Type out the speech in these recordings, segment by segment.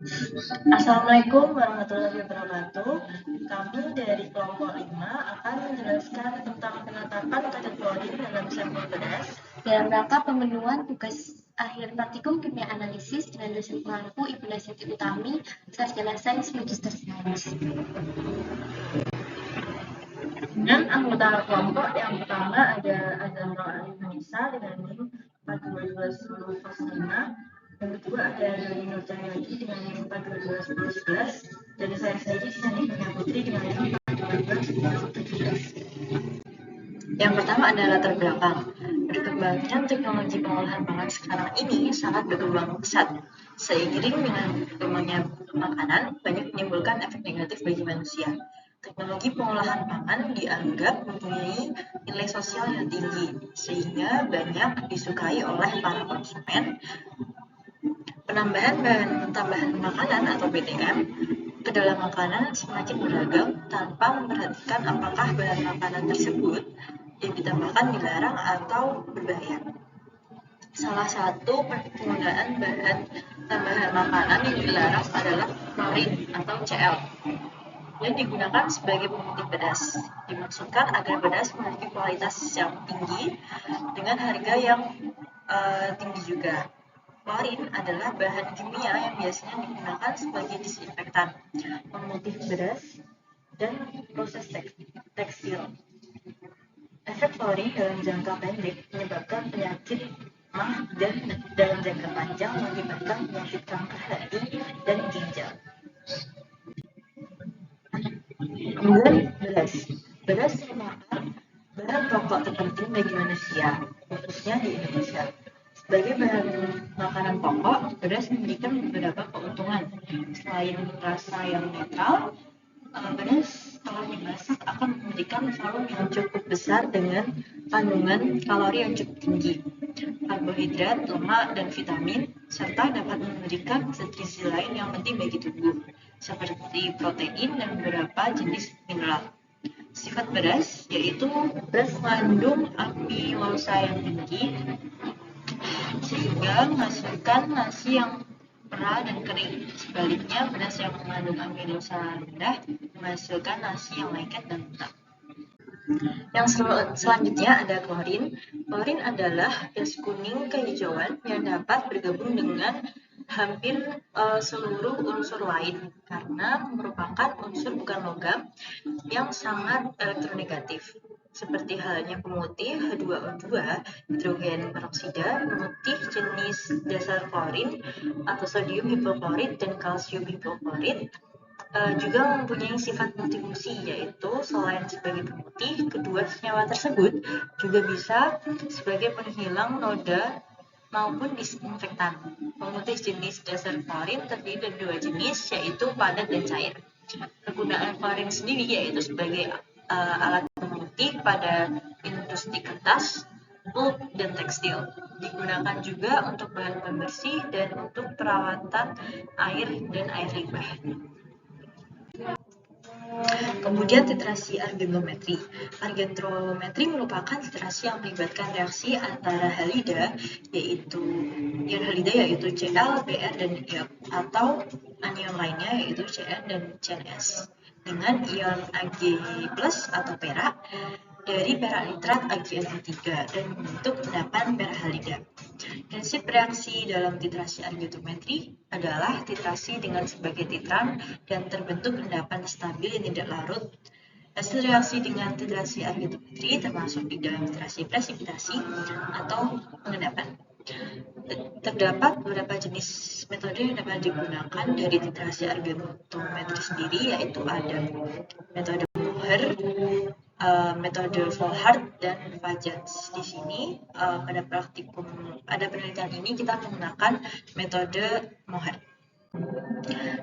Assalamualaikum warahmatullahi wabarakatuh. Kami dari kelompok 5 akan menjelaskan tentang penetapan kadar klorin dalam sampel beras dalam rangka pemenuhan tugas akhir praktikum kimia analisis dengan dosen pengampu Ibu Nasyati Utami, sarjana sains magister sains. Dengan anggota kelompok yang pertama ada Azamra Alinisa dengan NIM 4221005, yang kedua ada Doni Nur Cahyadi dengan NIM 4221011, dan saya sendiri Sandi Punya Putri dengan NIM 4221017. Yang pertama adalah latar belakang. Berkembangnya teknologi pengolahan pangan sekarang ini sangat berkembang pesat. Seiring dengan berkembangnya makanan, banyak menimbulkan efek negatif bagi manusia. Teknologi pengolahan pangan dianggap mempunyai nilai sosial yang tinggi, sehingga banyak disukai oleh para konsumen. Penambahan bahan tambahan makanan atau BTM ke dalam makanan semakin beragam tanpa memperhatikan apakah bahan makanan tersebut yang ditambahkan dilarang atau berbahaya. Salah satu penggunaan bahan tambahan makanan yang dilarang adalah klorin atau CL yang digunakan sebagai pemutih beras. Dimaksudkan agar beras memiliki kualitas yang tinggi dengan harga yang tinggi juga. Klorin adalah bahan kimia yang biasanya digunakan sebagai disinfektan, pemutih beras, dan proses tekstil. Efek klorin dalam jangka pendek menyebabkan penyakit mah dan dalam jangka panjang mengakibatkan penyakit kanker hati dan ginjal. Kemudian beras. Beras merupakan bahan pokok terpenting bagi manusia, khususnya di Indonesia. Sebagai bahan makanan pokok, beras memberikan beberapa keuntungan. Selain rasa yang netral, beras kalau dimasak akan memberikan volume yang cukup besar dengan kandungan kalori yang cukup tinggi, karbohidrat, lemak, dan vitamin, serta dapat memberikan zat gizi lain yang penting bagi tubuh, seperti protein dan beberapa jenis mineral. Sifat beras yaitu beras mengandung amilosa yang tinggi, sehingga menghasilkan nasi yang perah dan kering. Sebaliknya, beras yang mengandung amilosa rendah menghasilkan nasi yang lengket dan lunak. Yang selanjutnya ada klorin. Klorin adalah gas kuning kehijauan yang dapat bergabung dengan hampir seluruh unsur lain karena merupakan unsur bukan logam yang sangat elektronegatif. Seperti halnya pemutih H2O2, hidrogen peroksida, pemutih jenis dasar klorin atau sodium hipoklorit dan kalsium hipoklorit juga mempunyai sifat multifungsi, yaitu selain sebagai pemutih, kedua senyawa tersebut juga bisa sebagai penghilang noda maupun disinfektan. Pemutih jenis dasar klorin terdiri dari dua jenis, yaitu padat dan cair. Kegunaan klorin sendiri yaitu sebagai alat pemutih pada industri kertas, pulp, dan tekstil. Digunakan juga untuk bahan pembersih dan untuk perawatan air dan air limbah. Kemudian titrasi argentometri. Argentometri merupakan titrasi yang melibatkan reaksi antara halida yaitu ion halida yaitu Cl, Br, dan ion atau anion lainnya yaitu Cn dan CnS dengan ion Ag+ atau perak dari perak nitrat AgNO3 dan membentuk endapan perak halida. Prinsip reaksi dalam titrasi argentometri adalah titrasi dengan sebagai titran dan terbentuk endapan stabil yang tidak larut. Hasil reaksi dengan titrasi argentometri termasuk di dalam titrasi presipitasi atau pengendapan. Terdapat beberapa jenis metode yang dapat digunakan dari titrasi argentometri sendiri, yaitu ada metode Mohr, metode Volhard, dan Vajans. Di sini pada praktikum ada penelitian ini kita menggunakan metode Mohr.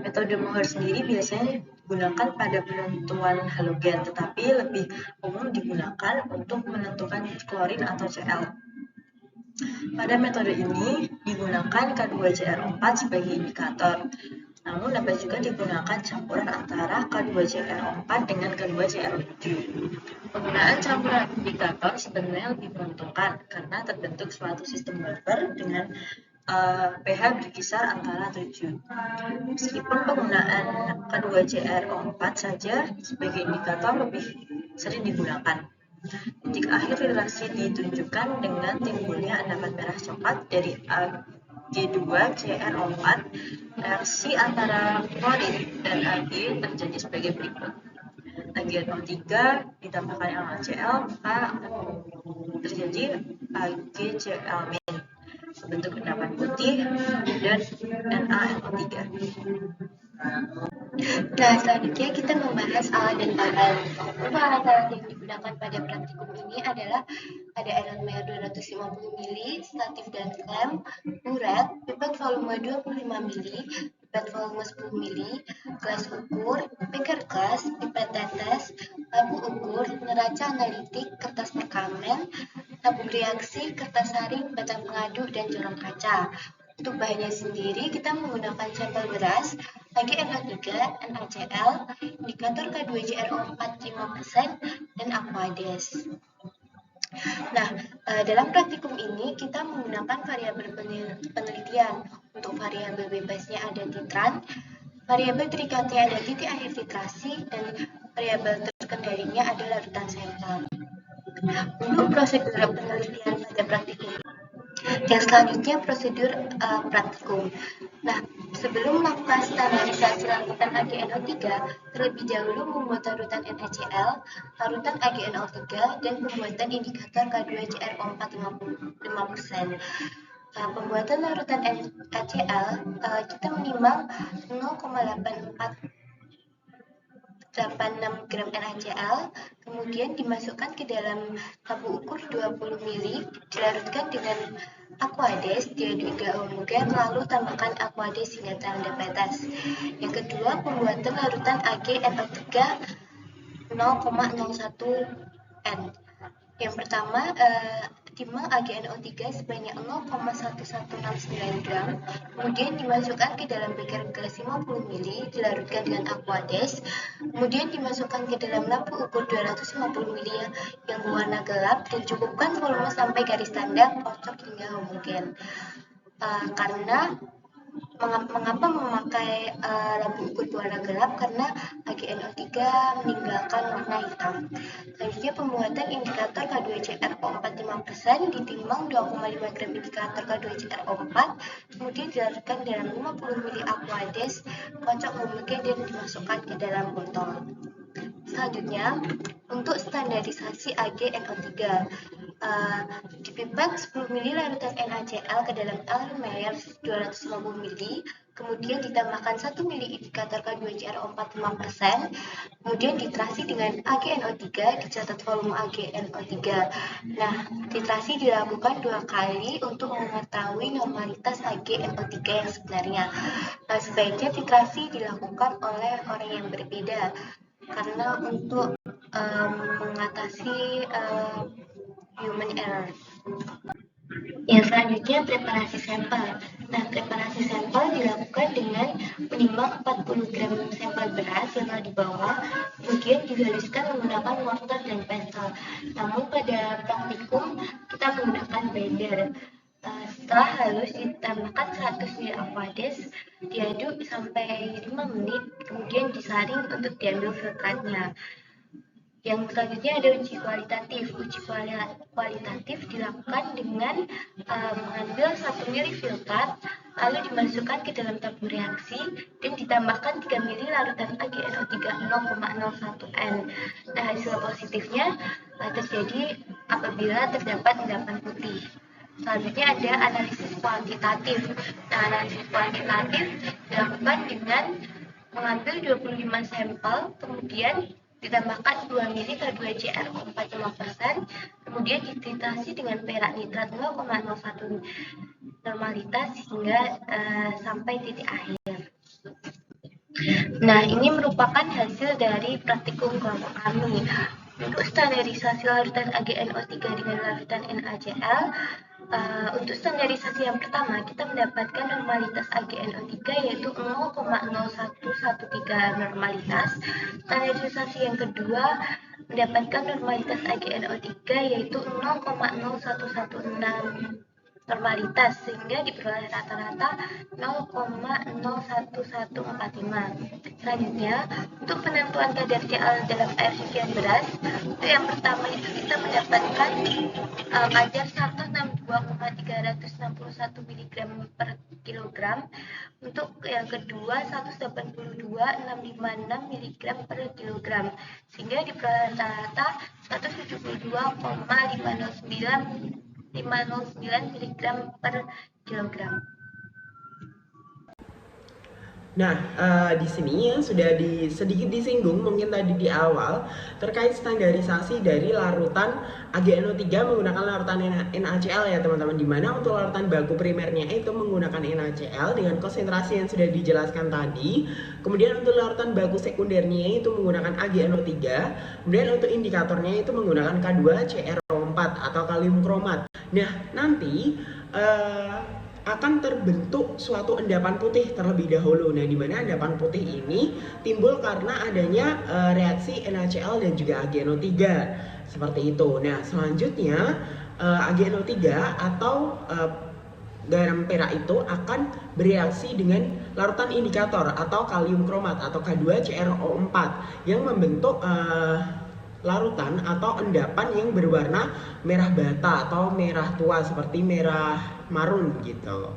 Metode Mohr sendiri biasanya digunakan pada penentuan halogen, tetapi lebih umum digunakan untuk menentukan klorin atau Cl. Pada metode ini digunakan K2Cr4 sebagai indikator. Namun dapat juga digunakan campuran antara K2Cr4 dengan K2Cr7. Penggunaan campuran indikator sebenarnya lebih menguntungkan karena terbentuk suatu sistem Wolfer dengan pH berkisar antara 7. Meskipun penggunaan kedua CrO4 saja sebagai indikator lebih sering digunakan. Titik akhir filtrasi ditunjukkan dengan timbulnya endapan merah coklat dari Ag2CrO4. Reaksi antara klorin dan Ag terjadi sebagai berikut. AgNO3 ditambahkan NaCl, maka terjadi AgCl- bentuk endapan putih dan NaNO3. Nah, selanjutnya kita membahas alat dan bahan. Untuk alat-alat yang digunakan pada praktikum ini adalah ada RLMR 250 ml, statif dan klem, uret, pipet volume 25 ml, pipet volume 10 ml, gelas ukur, beker gas, pipet tetes, tabung ukur, neraca analitik, kertas perkamen, tabung reaksi, kertas saring, batang pengaduk, dan corong kaca. Untuk bahannya sendiri, kita menggunakan sampel beras, AgNO3, NaCl, indikator K2CrO4 5%, dan Aquades. Nah, dalam praktikum ini kita menggunakan variabel penelitian. Untuk variabel bebasnya ada titran, variabel terikatnya ada titik akhir titrasi, dan variabel terkendalinya ada larutan sampel. Untuk prosedur penelitian pada praktikum, yang selanjutnya prosedur praktikum. Nah, sebelum melakukan standarisasi larutan AgNO3, terlebih dahulu membuat larutan NaCl, larutan AgNO3, dan pembuatan indikator K2CrO4 5%. Pembuatan larutan NaCl, kita menimbang 0,86 gram NaCl, kemudian dimasukkan ke dalam tabung ukur 20 ml, dilarutkan dengan Aquades, diaduk hingga homogen, lalu tambahkan Aquades hingga tanda batas. Yang kedua, pembuatan larutan AgNO3 0,01 N. Yang pertama, timbang AgNO3 sebanyak 0,1169 gram, kemudian dimasukkan ke dalam beker gas 50 ml, dilarutkan dengan Aquades, kemudian dimasukkan ke dalam lampu ukur 250 ml yang berwarna gelap, dan cukupkan volume sampai garis tanda kocok hingga homogen. Karena mengapa memakai lampu ukur berwarna gelap? Karena AgNO3 meninggalkan warna hitam. Selanjutnya, pembuatan indikator K2CrO4 5% ditimbang 2,5 gram indikator K2CrO4, kemudian dilarutkan dalam 50 ml Aquades, kocok homogen, dan dimasukkan ke dalam botol. Selanjutnya, untuk standarisasi AgNO3, dipipet 10 ml larutan NaCl ke dalam RLMR 250 ml, kemudian ditambahkan 1 ml indikator K2CrO4 5%, kemudian titrasi dengan AgNO3, dicatat volume AgNO3. Nah, titrasi dilakukan 2 kali untuk mengetahui normalitas AgNO3 yang sebenarnya. Nah, sebaiknya titrasi dilakukan oleh orang yang berbeda, karena untuk mengatasi human error. Yang selanjutnya, preparasi sampel. Nah, preparasi sampel dilakukan dengan menimbang 40 gram sampel beras yang telah dibawa, kemudian dihaluskan menggunakan mortar dan pestle. Namun pada praktikum kita menggunakan blender. Setelah halus, ditambahkan 100 ml Aquades, diaduk sampai 5 menit, kemudian disaring untuk diambil filtratnya. Yang selanjutnya ada uji kualitatif. Uji kualitatif dilakukan dengan mengambil 1 ml filtrat, lalu dimasukkan ke dalam tabung reaksi, dan ditambahkan 3 ml larutan AgNO3 0,01 N. Nah, hasil positifnya terjadi apabila terdapat endapan putih. Selanjutnya ada analisis kuantitatif. Nah, analisis kuantitatif dilakukan dengan mengambil 25 sampel, kemudian ditambahkan 2 ml K2CrO4 5%, kemudian dititrasi dengan perak nitrat 0,01 normalitas hingga sampai titik akhir. Nah, ini merupakan hasil dari praktikum kelompok kami. Untuk standarisasi larutan AgNO3 dengan larutan NaCl, untuk standarisasi yang pertama, kita mendapatkan normalitas AgNO3 yaitu 0,0113 normalitas. Standarisasi yang kedua, mendapatkan normalitas AgNO3 yaitu 0,0116 normalitas sehingga diperoleh rata-rata 0,01145. Selanjutnya, untuk penentuan kadar Ca dalam air cucian beras, untuk yang pertama itu kita mendapatkan kadar 162,361 mg per kilogram. Untuk yang kedua 182,656 mg per kilogram, sehingga diperoleh rata-rata 172,509 mg per kilogram. Nah, di sini ya sudah sedikit disinggung mungkin tadi di awal terkait standarisasi dari larutan AgNO3 menggunakan larutan NaCl ya teman-teman, dimana untuk larutan baku primernya itu menggunakan NaCl dengan konsentrasi yang sudah dijelaskan tadi. Kemudian untuk larutan baku sekundernya itu menggunakan AgNO3, kemudian untuk indikatornya itu menggunakan K2CrO4 atau kalium kromat. Nah, nanti akan terbentuk suatu endapan putih terlebih dahulu. Nah, di mana endapan putih ini timbul karena adanya reaksi NaCl dan juga AgNO3 seperti itu. Nah, selanjutnya AgNO3 atau garam perak itu akan bereaksi dengan larutan indikator atau kalium kromat atau K2CrO4 yang membentuk larutan atau endapan yang berwarna merah bata atau merah tua seperti merah marun gitu.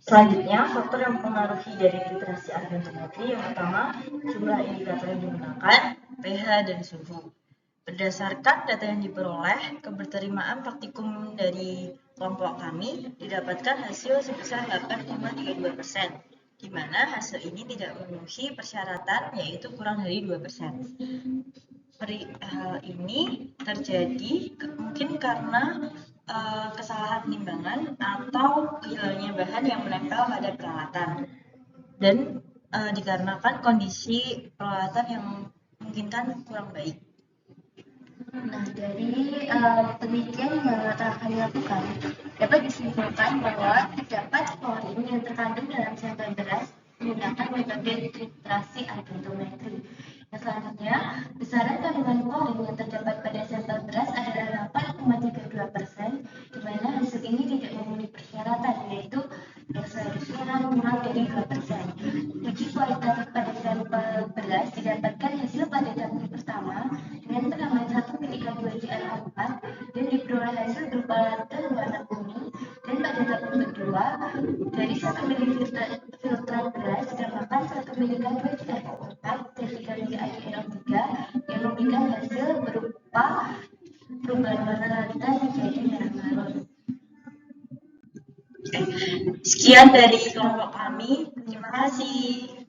Selanjutnya, faktor yang mempengaruhi dari filtrasi argentometri yang pertama, jumlah indikator yang digunakan, pH, dan suhu. Berdasarkan data yang diperoleh, keberterimaan praktikum dari kelompok kami didapatkan hasil sebesar 8,32%, di mana hasil ini tidak memenuhi persyaratan yaitu kurang dari 2%. Hal ini terjadi mungkin karena kesalahan timbangan atau hilangnya bahan yang menempel pada peralatan, dan dikarenakan kondisi peralatan yang memungkinkan kurang baik. Nah, dari penelitian yang telah kami lakukan, dapat disimpulkan bahwa terdapat klorin yang terkandung dalam sampel beras menggunakan metode filtrasi argentometri. Yang selanjutnya, besaran kandungan klorin yang terdapat pada sampel beras adalah 8,32%, di mana hasil ini tidak memenuhi persyaratan, yaitu yang seharusnya kurang dari 2%. Uji kualitatif pada sampel beras didapatkan hasil pada tabel pertama dengan penamaan 1 mg/K2CrO4 dan diperoleh hasil berupa larutan warna kuning, dan pada tabel kedua dari 1 ml filtran beras ditambahkan 1 mg/K2CrO4 dan 3 mg AgNO3 yang memberikan hasil berupa perubahan warna larutan menjadi merah marun. Sekian dari kelompok kami, terima kasih.